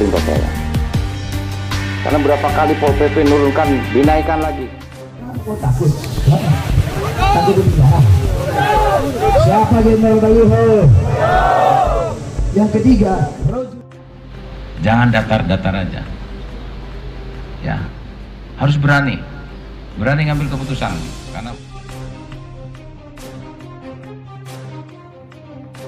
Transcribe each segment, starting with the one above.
perintah saya. Karena berapa kali Pol PP nurunkan, dinaikkan lagi. Oh, takut. Takut penjara. Siapa Jenderal Bayuho? Yang ketiga, jangan datar-datar aja. Ya, harus berani ngambil keputusan. Karena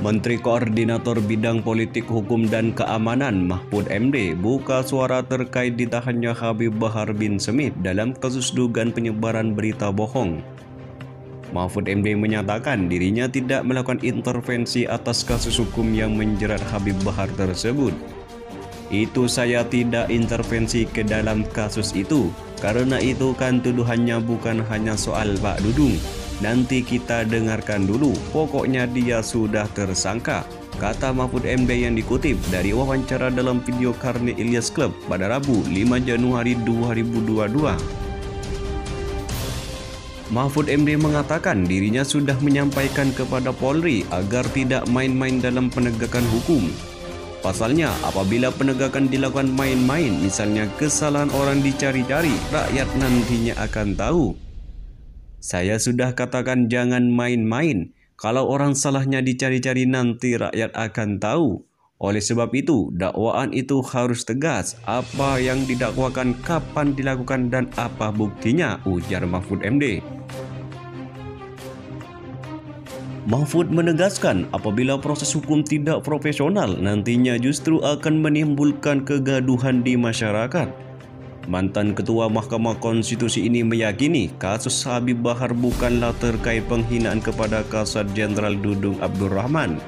Menteri Koordinator Bidang Politik Hukum dan Keamanan Mahfud MD buka suara terkait ditahannya Habib Bahar bin Smith dalam kasus dugaan penyebaran berita bohong. Mahfud MD menyatakan dirinya tidak melakukan intervensi atas kasus hukum yang menjerat Habib Bahar tersebut. Itu saya tidak intervensi ke dalam kasus itu, karena itu kan tuduhannya bukan hanya soal Pak Dudung. Nanti kita dengarkan dulu, pokoknya dia sudah tersangka, kata Mahfud MD yang dikutip dari wawancara dalam video Karni Ilyas Club pada Rabu 5 Januari 2022. Mahfud MD mengatakan dirinya sudah menyampaikan kepada Polri agar tidak main-main dalam penegakan hukum. Pasalnya, apabila penegakan dilakukan main-main, misalnya kesalahan orang dicari-cari, rakyat nantinya akan tahu. Saya sudah katakan jangan main-main. Kalau orang salahnya dicari-cari nanti rakyat akan tahu. Oleh sebab itu, dakwaan itu harus tegas. Apa yang didakwakan, kapan dilakukan, dan apa buktinya, ujar Mahfud MD. Mahfud menegaskan apabila proses hukum tidak profesional, nantinya justru akan menimbulkan kegaduhan di masyarakat. Mantan Ketua Mahkamah Konstitusi ini meyakini kasus Habib Bahar bukanlah terkait penghinaan kepada Kasat Jenderal Dudung Abdul Rahman.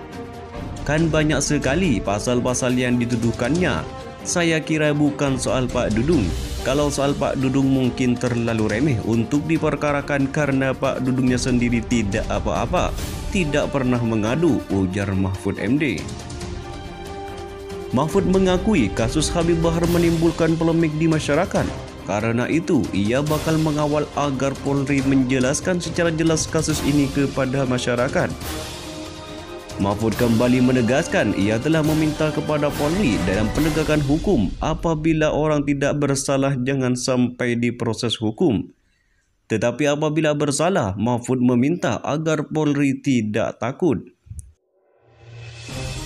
Kan banyak sekali pasal-pasal yang dituduhkannya. Saya kira bukan soal Pak Dudung. Kalau soal Pak Dudung mungkin terlalu remeh untuk diperkarakan karena Pak Dudungnya sendiri tidak apa-apa, tidak pernah mengadu, ujar Mahfud MD. Mahfud mengakui kasus Habib Bahar menimbulkan polemik di masyarakat. Karena itu, ia bakal mengawal agar Polri menjelaskan secara jelas kasus ini kepada masyarakat. Mahfud kembali menegaskan ia telah meminta kepada Polri dalam penegakan hukum apabila orang tidak bersalah jangan sampai diproses hukum. Tetapi apabila bersalah, Mahfud meminta agar Polri tidak takut.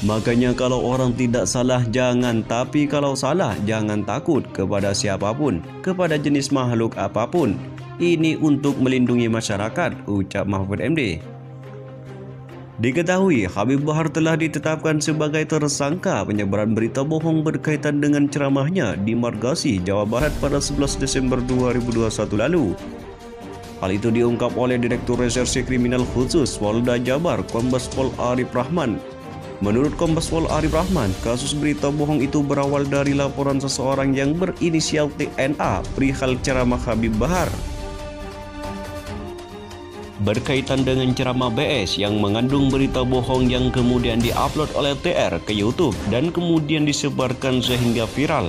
Makanya kalau orang tidak salah jangan, tapi kalau salah jangan takut kepada siapapun, kepada jenis makhluk apapun. Ini untuk melindungi masyarakat, ucap Mahfud MD. Diketahui Habib Bahar telah ditetapkan sebagai tersangka penyebaran berita bohong berkaitan dengan ceramahnya di Margasi, Jawa Barat pada 11 Desember 2021 lalu. Hal itu diungkap oleh Direktur Reserse Kriminal Khusus Polda Jabar, Kombes Pol Arif Rahman. Menurut Kombes Pol Arif Rahman, kasus berita bohong itu berawal dari laporan seseorang yang berinisial TNA perihal ceramah Habib Bahar. Berkaitan dengan ceramah BS yang mengandung berita bohong yang kemudian diupload oleh TR ke YouTube dan kemudian disebarkan sehingga viral.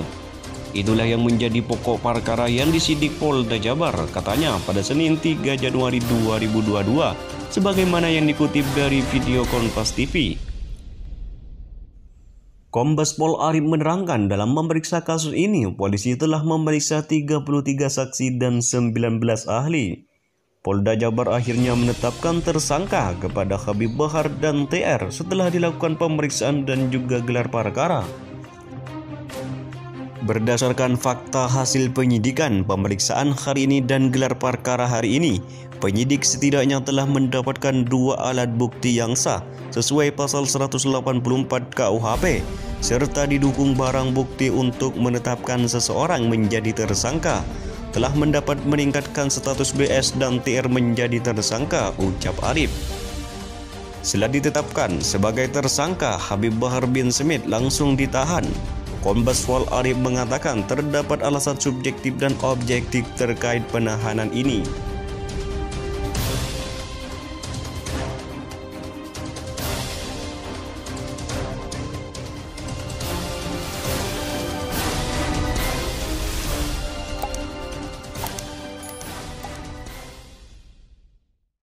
Itulah yang menjadi pokok perkara yang disidik Polda Jabar, katanya pada Senin 3 Januari 2022, sebagaimana yang dikutip dari video Kompas TV. Kombes Pol Arif menerangkan dalam memeriksa kasus ini, polisi telah memeriksa 33 saksi dan 19 ahli. Polda Jabar akhirnya menetapkan tersangka kepada Habib Bahar dan TR setelah dilakukan pemeriksaan dan juga gelar perkara. Berdasarkan fakta hasil penyidikan, pemeriksaan hari ini dan gelar perkara hari ini, penyidik setidaknya telah mendapatkan 2 alat bukti yang sah sesuai pasal 184 KUHP, serta didukung barang bukti untuk menetapkan seseorang menjadi tersangka. Telah mendapat meningkatkan status BS dan TR menjadi tersangka, ucap Arif. Setelah ditetapkan sebagai tersangka, Habib Bahar bin Smith langsung ditahan. Kombes Pol Arif mengatakan terdapat alasan subjektif dan objektif terkait penahanan ini.